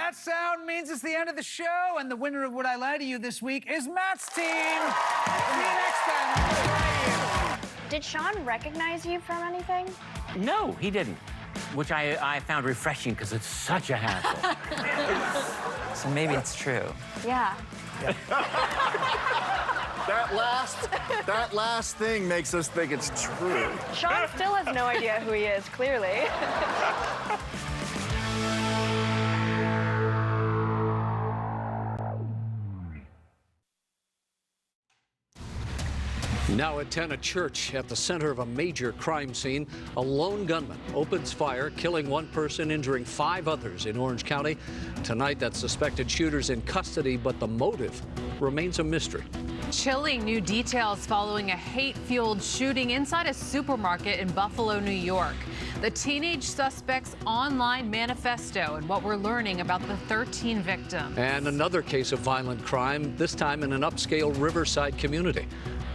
that sound means it's the end of the show, and the winner of Would I Lie to You this week is Matt's team. See you next time. Would I Lie to You. Did Sean recognize you from anything? No, he didn't, which I found refreshing because it's such a hassle. So maybe it's true. Yeah. That last thing makes us think it's true. Sean still has no idea who he is, clearly. Now at 10, a church at the center of a major crime scene. A lone gunman opens fire, killing one person, injuring 5 others in Orange County. Tonight, that suspected shooter's in custody, but the motive remains a mystery. Chilling new details following a hate-fueled shooting inside a supermarket in Buffalo, New York. The teenage suspect's online manifesto and what we're learning about the 13 victims. And another case of violent crime, this time in an upscale Riverside community.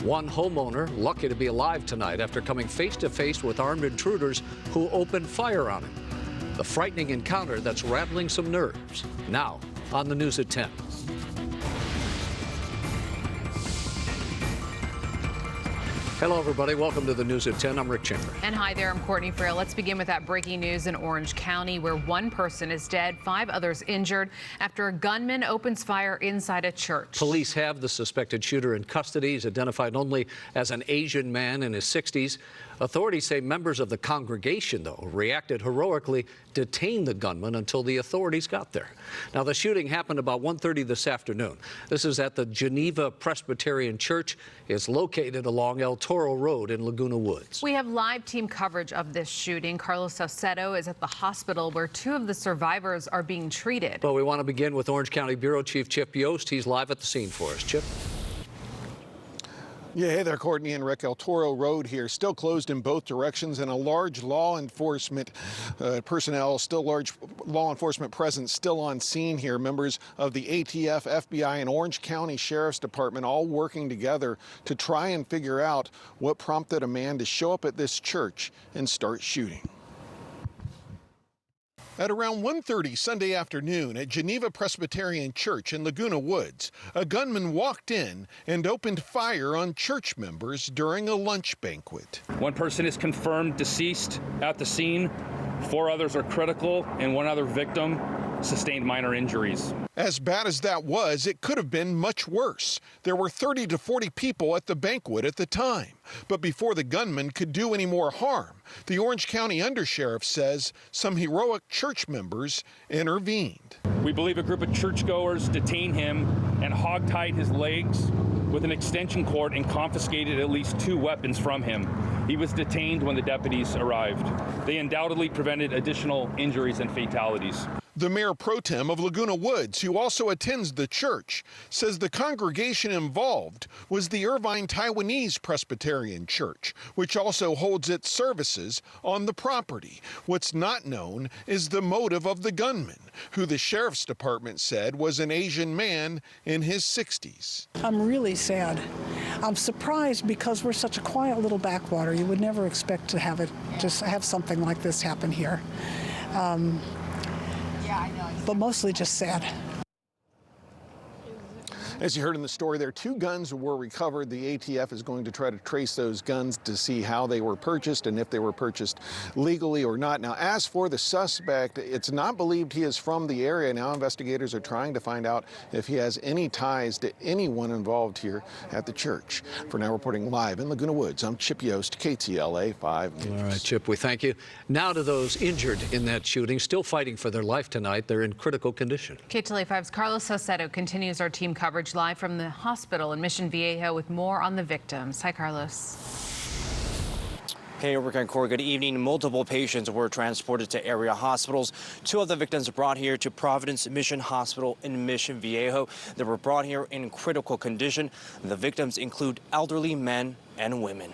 One homeowner lucky to be alive tonight after coming face-to-face with armed intruders who opened fire on him. The frightening encounter that's rattling some nerves. Now, on the news at 10. Hello, everybody. Welcome to the News at 10. I'm Rick Chambers. And hi there, I'm Courtney Frail. Let's begin with that breaking news in Orange County, where one person is dead, 5 others injured after a gunman opens fire inside a church. Police have the suspected shooter in custody. He's identified only as an Asian man in his 60s. Authorities say members of the congregation, though, reacted heroically, detained the gunman until the authorities got there. Now, the shooting happened about 1:30 this afternoon. This is at the Geneva Presbyterian Church. It's located along El Toro Road in Laguna Woods. We have live team coverage of this shooting. Carlos Saucedo is at the hospital where 2 of the survivors are being treated. But we want to begin with Orange County Bureau Chief Chip Yost. He's live at the scene for us. Chip. Yeah, hey there, Courtney and Rick. El Toro Road here, still closed in both directions, and a large law enforcement personnel, still large law enforcement presence still on scene here. Members of the ATF, FBI, and Orange County Sheriff's Department all working together to try and figure out what prompted a man to show up at this church and start shooting. At around 1:30 Sunday afternoon at Geneva Presbyterian Church in Laguna Woods, a gunman walked in and opened fire on church members during a lunch banquet. One person is confirmed deceased at the scene. 4 others are critical, and 1 other victim sustained minor injuries. As bad as that was, it could have been much worse. There were 30 to 40 people at the banquet at the time. But before the gunman could do any more harm, the Orange County Undersheriff says some heroic church members intervened. We believe a group of churchgoers detained him and hogtied his legs with an extension cord and confiscated at least 2 weapons from him. He was detained when the deputies arrived. They undoubtedly prevented additional injuries and fatalities. The mayor pro tem of Laguna Woods, who also attends the church, says the congregation involved was the Irvine Taiwanese Presbyterian Church, which also holds its services on the property. What's not known is the motive of the gunman, who the sheriff's department said was an Asian man in his 60s. I'm really sad. I'm surprised because we're such a quiet little backwater. You would never expect to have something like this happen here. But mostly just sad. As you heard in the story there, 2 guns were recovered. The ATF is going to try to trace those guns to see how they were purchased and if they were purchased legally or not. Now, as for the suspect, it's not believed he is from the area. Now, investigators are trying to find out if he has any ties to anyone involved here at the church. For now, reporting live in Laguna Woods, I'm Chip Yost, KTLA 5 News. All right, Chip, we thank you. Now to those injured in that shooting, still fighting for their life tonight. They're in critical condition. KTLA 5's Carlos Saucedo continues our team coverage live from the hospital in Mission Viejo with more on the victims. Hi, Carlos. Hey, Rick and Corey, good evening. Multiple patients were transported to area hospitals. 2 of the victims brought here to Providence Mission Hospital in Mission Viejo. They were brought here in critical condition. The victims include elderly men and women.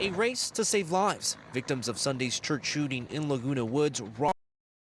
A race to save lives. Victims of Sunday's church shooting in Laguna Woods.